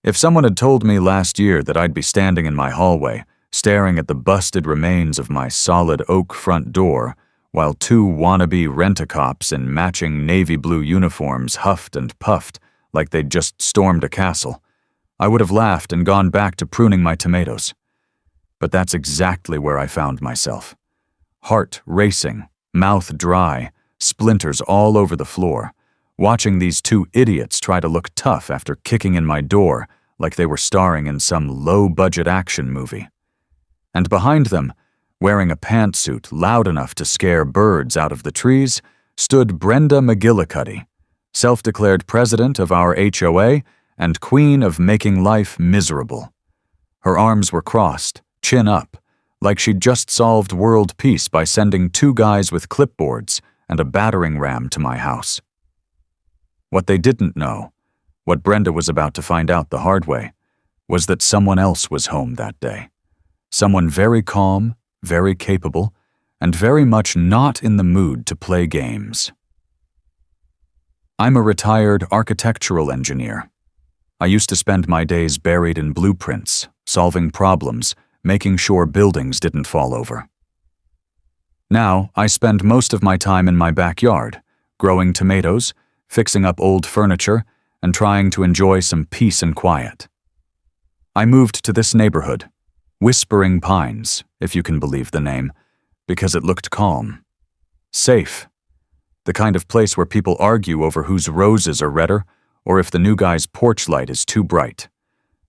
If someone had told me last year that I'd be standing in my hallway, staring at the busted remains of my solid oak front door, while two wannabe rent-a-cops in matching navy blue uniforms huffed and puffed like they'd just stormed a castle, I would have laughed and gone back to pruning my tomatoes. But that's exactly where I found myself. Heart racing, mouth dry, splinters all over the floor, watching these two idiots try to look tough after kicking in my door like they were starring in some low-budget action movie. And behind them, wearing a pantsuit loud enough to scare birds out of the trees, stood Brenda McGillicuddy, self-declared president of our HOA and queen of making life miserable. Her arms were crossed, chin up, like she'd just solved world peace by sending two guys with clipboards and a battering ram to my house. What they didn't know, what Brenda was about to find out the hard way, was that someone else was home that day. Someone very calm, very capable, and very much not in the mood to play games. I'm a retired architectural engineer. I used to spend my days buried in blueprints, solving problems, making sure buildings didn't fall over. Now, I spend most of my time in my backyard, growing tomatoes, fixing up old furniture, and trying to enjoy some peace and quiet. I moved to this neighborhood, Whispering Pines, if you can believe the name, because it looked calm. Safe. The kind of place where people argue over whose roses are redder, or if the new guy's porch light is too bright.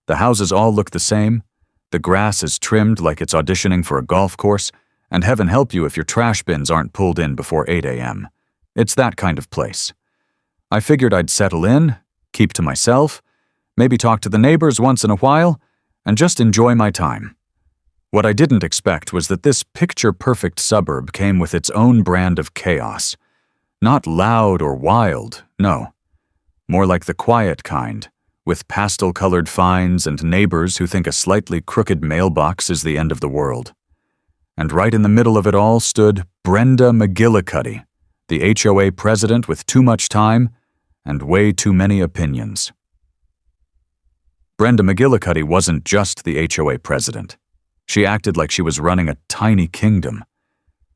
The houses all look the same, the grass is trimmed like it's auditioning for a golf course, and heaven help you if your trash bins aren't pulled in before 8 a.m. It's that kind of place. I figured I'd settle in, keep to myself, maybe talk to the neighbors once in a while, and just enjoy my time. What I didn't expect was that this picture-perfect suburb came with its own brand of chaos. Not loud or wild, no. More like the quiet kind, with pastel-colored fines and neighbors who think a slightly crooked mailbox is the end of the world. And right in the middle of it all stood Brenda McGillicuddy, the HOA president with too much time and way too many opinions. Brenda McGillicuddy wasn't just the HOA president. She acted like she was running a tiny kingdom.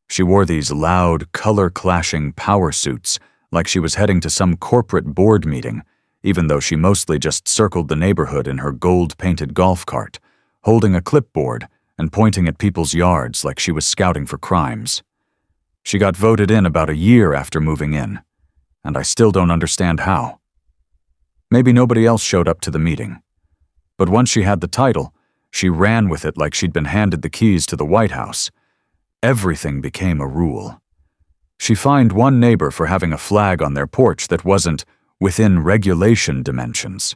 She wore these loud, color-clashing power suits like she was heading to some corporate board meeting, even though she mostly just circled the neighborhood in her gold-painted golf cart, holding a clipboard and pointing at people's yards like she was scouting for crimes. She got voted in about a year after moving in, and I still don't understand how. Maybe nobody else showed up to the meeting. But once she had the title, she ran with it like she'd been handed the keys to the White House. Everything became a rule. She fined one neighbor for having a flag on their porch that wasn't within regulation dimensions.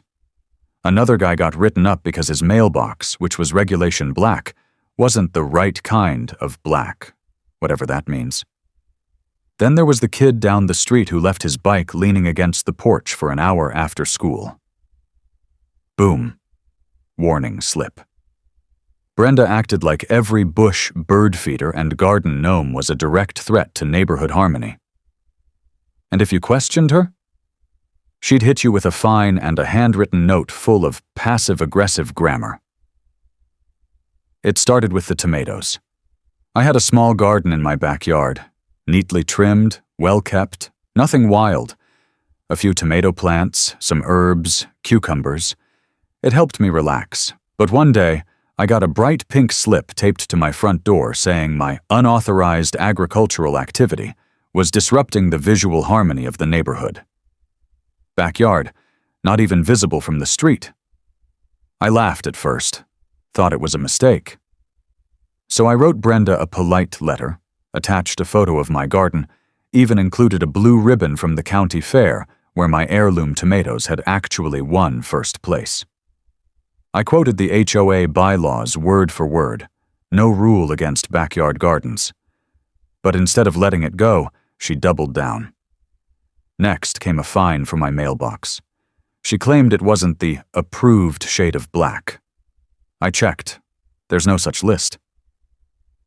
Another guy got written up because his mailbox, which was regulation black, wasn't the right kind of black, whatever that means. Then there was the kid down the street who left his bike leaning against the porch for an hour after school. Boom. Warning slip. Brenda acted like every bush, bird feeder, and garden gnome was a direct threat to neighborhood harmony. And if you questioned her, she'd hit you with a fine and a handwritten note full of passive-aggressive grammar. It started with the tomatoes. I had a small garden in my backyard, neatly trimmed, well-kept, nothing wild. A few tomato plants, some herbs, cucumbers. It helped me relax, but one day, I got a bright pink slip taped to my front door saying my unauthorized agricultural activity was disrupting the visual harmony of the neighborhood. Backyard, not even visible from the street. I laughed at first, thought it was a mistake. So I wrote Brenda a polite letter, attached a photo of my garden, even included a blue ribbon from the county fair where my heirloom tomatoes had actually won first place. I quoted the HOA bylaws word for word, no rule against backyard gardens. But instead of letting it go, she doubled down. Next came a fine for my mailbox. She claimed it wasn't the approved shade of black. I checked. There's no such list.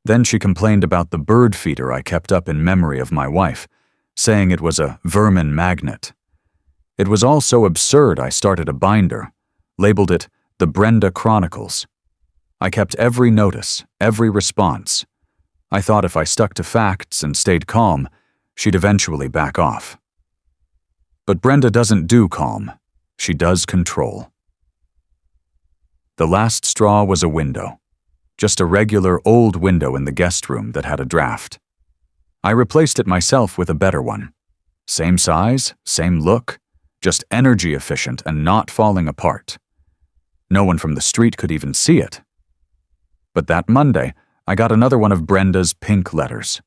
Then she complained about the bird feeder I kept up in memory of my wife, saying it was a vermin magnet. It was all so absurd I started a binder, labeled it The Brenda Chronicles. I kept every notice, every response. I thought if I stuck to facts and stayed calm, she'd eventually back off. But Brenda doesn't do calm. She does control. The last straw was a window. Just a regular old window in the guest room that had a draft. I replaced it myself with a better one. Same size, same look, just energy efficient and not falling apart. No one from the street could even see it. But that Monday, I got another one of Brenda's pink letters.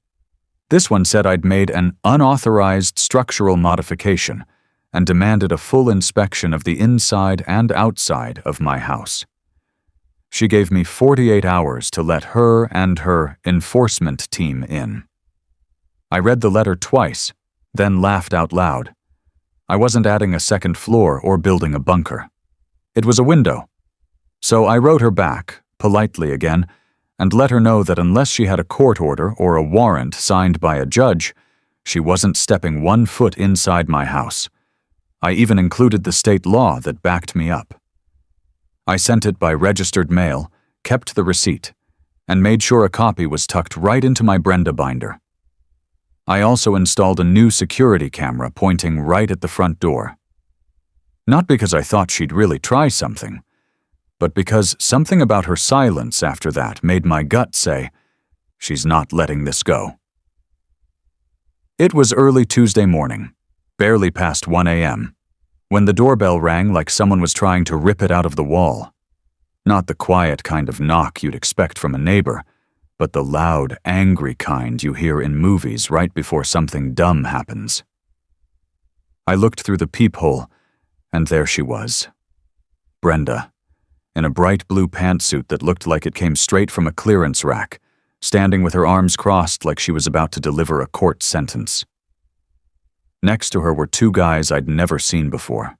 This one said I'd made an unauthorized structural modification and demanded a full inspection of the inside and outside of my house. She gave me 48 hours to let her and her enforcement team in. I read the letter twice, then laughed out loud. I wasn't adding a second floor or building a bunker. It was a window. So I wrote her back, politely again, and let her know that unless she had a court order or a warrant signed by a judge, she wasn't stepping 1 foot inside my house. I even included the state law that backed me up. I sent it by registered mail, kept the receipt, and made sure a copy was tucked right into my Brenda binder. I also installed a new security camera pointing right at the front door. Not because I thought she'd really try something, but because something about her silence after that made my gut say, she's not letting this go. It was early Tuesday morning, barely past 1 a.m., when the doorbell rang like someone was trying to rip it out of the wall. Not the quiet kind of knock you'd expect from a neighbor, but the loud, angry kind you hear in movies right before something dumb happens. I looked through the peephole, and there she was. Brenda, in a bright blue pantsuit that looked like it came straight from a clearance rack, standing with her arms crossed like she was about to deliver a court sentence. Next to her were 2 guys I'd never seen before.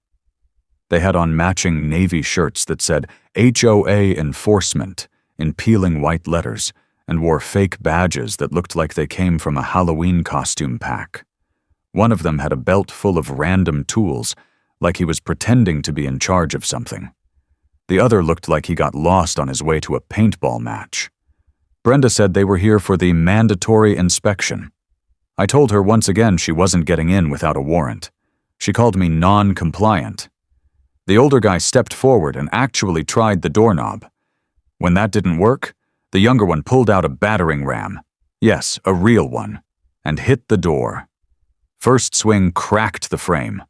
They had on matching navy shirts that said HOA Enforcement in peeling white letters and wore fake badges that looked like they came from a Halloween costume pack. One of them had a belt full of random tools, like he was pretending to be in charge of something. The other looked like he got lost on his way to a paintball match. Brenda said they were here for the mandatory inspection. I told her once again she wasn't getting in without a warrant. She called me non-compliant. The older guy stepped forward and actually tried the doorknob. When that didn't work, the younger one pulled out a battering ram. Yes, a real one. And hit the door. First swing cracked the frame.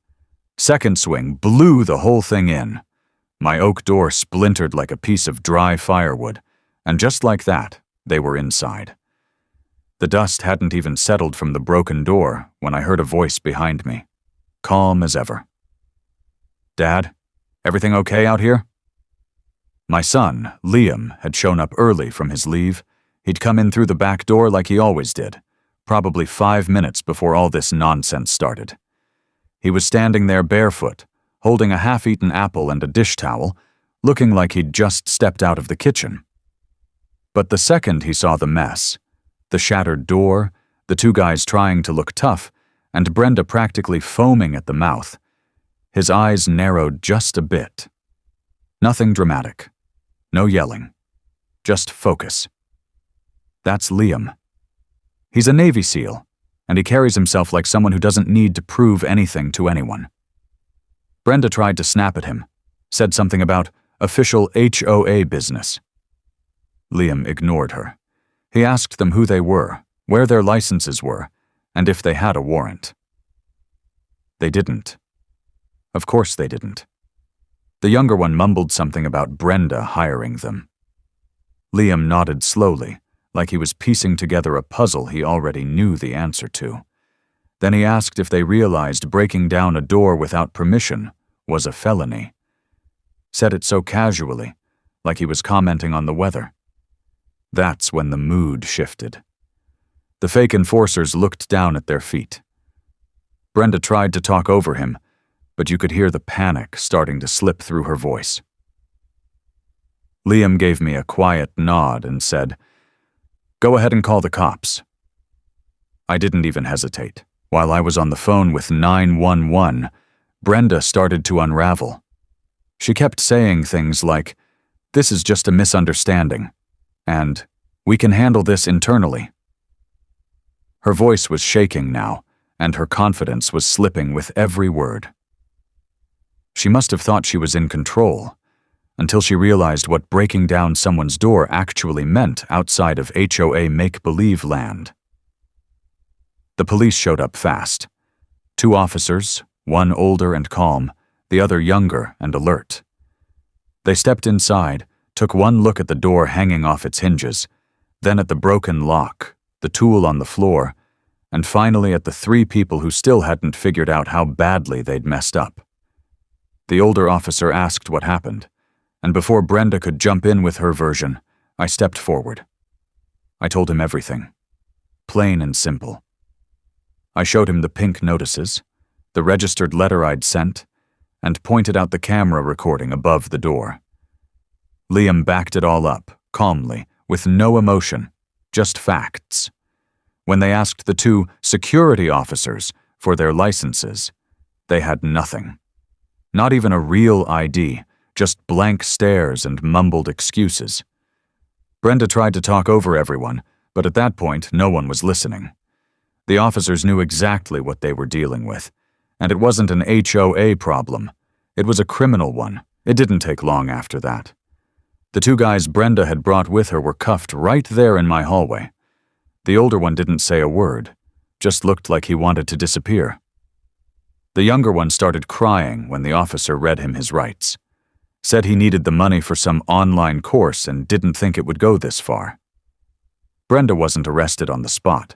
Second swing blew the whole thing in. My oak door splintered like a piece of dry firewood, and just like that, they were inside. The dust hadn't even settled from the broken door when I heard a voice behind me, calm as ever. "Dad, everything okay out here?" My son, Liam, had shown up early from his leave. He'd come in through the back door like he always did, probably 5 minutes before all this nonsense started. He was standing there barefoot, holding a half-eaten apple and a dish towel, looking like he'd just stepped out of the kitchen. But the second he saw the mess, the shattered door, the 2 guys trying to look tough, and Brenda practically foaming at the mouth, his eyes narrowed just a bit. Nothing dramatic. No yelling. Just focus. That's Liam. He's a Navy SEAL, and he carries himself like someone who doesn't need to prove anything to anyone. Brenda tried to snap at him, said something about official HOA business. Liam ignored her. He asked them who they were, where their licenses were, and if they had a warrant. They didn't. Of course they didn't. The younger one mumbled something about Brenda hiring them. Liam nodded slowly, like he was piecing together a puzzle he already knew the answer to. Then he asked if they realized breaking down a door without permission was a felony. Said it so casually, like he was commenting on the weather. That's when the mood shifted. The fake enforcers looked down at their feet. Brenda tried to talk over him, but you could hear the panic starting to slip through her voice. Liam gave me a quiet nod and said, "Go ahead and call the cops." I didn't even hesitate. While I was on the phone with 911, Brenda started to unravel. She kept saying things like, "This is just a misunderstanding," and "We can handle this internally." Her voice was shaking now, and her confidence was slipping with every word. She must have thought she was in control, until she realized what breaking down someone's door actually meant outside of HOA make-believe land. The police showed up fast. 2 officers, one older and calm, the other younger and alert. They stepped inside, took one look at the door hanging off its hinges, then at the broken lock, the tool on the floor, and finally at the 3 people who still hadn't figured out how badly they'd messed up. The older officer asked what happened, and before Brenda could jump in with her version, I stepped forward. I told him everything, plain and simple. I showed him the pink notices, the registered letter I'd sent, and pointed out the camera recording above the door. Liam backed it all up, calmly, with no emotion, just facts. When they asked the 2 security officers for their licenses, they had nothing. Not even a real ID, just blank stares and mumbled excuses. Brenda tried to talk over everyone, but at that point, no one was listening. The officers knew exactly what they were dealing with, and it wasn't an HOA problem. It was a criminal one. It didn't take long after that. The 2 guys Brenda had brought with her were cuffed right there in my hallway. The older one didn't say a word, just looked like he wanted to disappear. The younger one started crying when the officer read him his rights. Said he needed the money for some online course and didn't think it would go this far. Brenda wasn't arrested on the spot,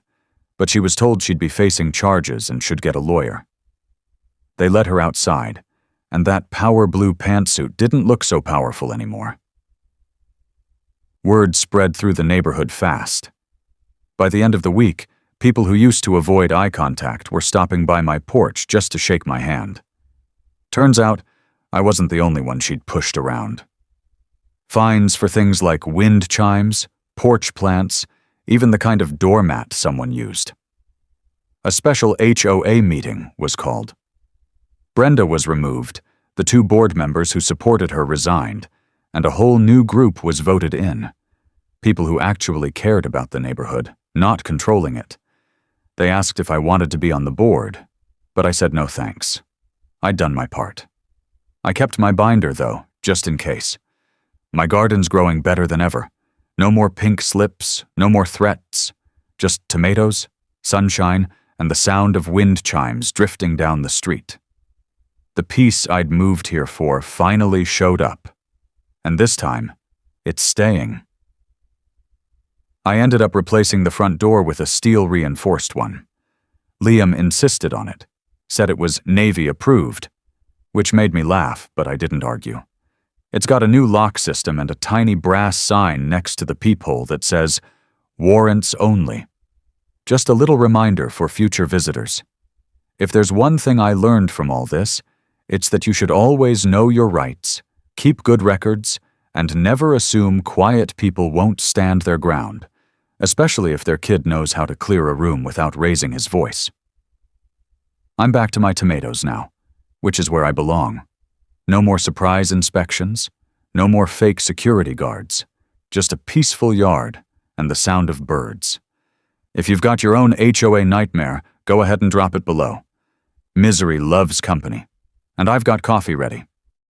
but she was told she'd be facing charges and should get a lawyer. They led her outside, and that power blue pantsuit didn't look so powerful anymore. Word spread through the neighborhood fast. By the end of the week, people who used to avoid eye contact were stopping by my porch just to shake my hand. Turns out, I wasn't the only one she'd pushed around. Fines for things like wind chimes, porch plants, even the kind of doormat someone used. A special HOA meeting was called. Brenda was removed, the 2 board members who supported her resigned, and a whole new group was voted in. People who actually cared about the neighborhood, not controlling it. They asked if I wanted to be on the board, but I said no thanks. I'd done my part. I kept my binder, though, just in case. My garden's growing better than ever. No more pink slips, no more threats. Just tomatoes, sunshine, and the sound of wind chimes drifting down the street. The peace I'd moved here for finally showed up. And this time, it's staying. I ended up replacing the front door with a steel-reinforced one. Liam insisted on it, said it was Navy approved, which made me laugh, but I didn't argue. It's got a new lock system and a tiny brass sign next to the peephole that says, "Warrants only." Just a little reminder for future visitors. If there's one thing I learned from all this, it's that you should always know your rights, keep good records, and never assume quiet people won't stand their ground, especially if their kid knows how to clear a room without raising his voice. I'm back to my tomatoes now, which is where I belong. No more surprise inspections, no more fake security guards, just a peaceful yard and the sound of birds. If you've got your own HOA nightmare, go ahead and drop it below. Misery loves company, and I've got coffee ready.